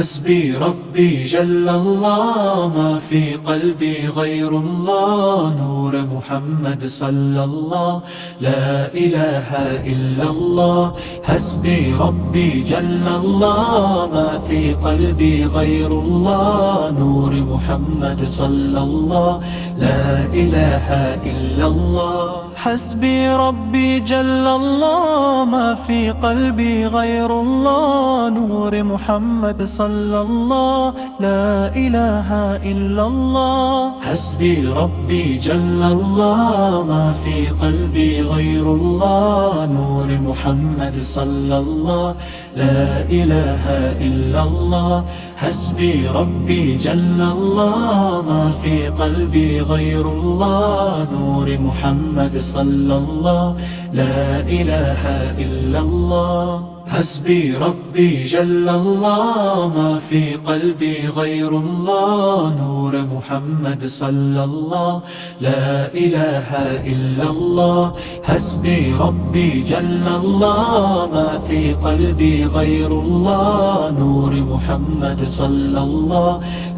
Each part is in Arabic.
حسبي ربي جل الله، ما في قلبي غير الله، نور محمد صلى الله، لا إله إلا الله. حسبي ربي جل الله، ما في قلبي غير الله، نور محمد صلى الله، لا إله إلا الله. حسبي ربي جل الله، ما في قلبي غير الله، نور محمد صلى الله، لا إله إلا الله. حسبي ربي جل الله، ما في قلبي غير الله، نور محمد صلى الله، لا إله إلا الله. حسبي ربي جل الله، ما في قلبي غير الله، نور محمد صلى الله، لا إله إلا الله. حسبي ربي جل الله، ما في قلبي غير الله، نور محمد صلى الله، لا إله إلا الله. حسبي ربي جل الله، ما في قلبي غير الله، نور محمد صلى الله،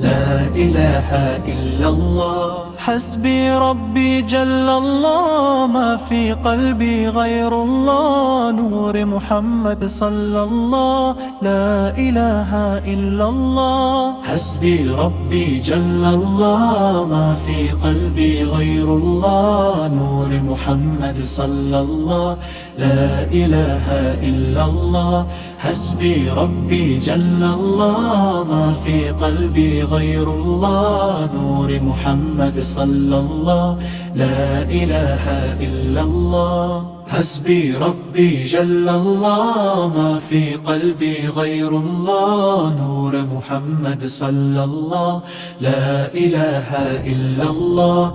لا إله إلا الله. حسبي ربي جل الله، ما في قلبي غير الله، نور محمد صلى الله، لا إله إلا الله. حسبي ربي جل الله، ما في قلبي غير الله، نور محمد صلى الله، لا إله إلا الله. حسبي ربي جل الله، ما في قلبي غير الله، نور محمد صلى الله، لا إله إلا الله. حسبي ربي جل الله، ما في قلبي غير الله، نور محمد صلى الله، لا إله إلا الله.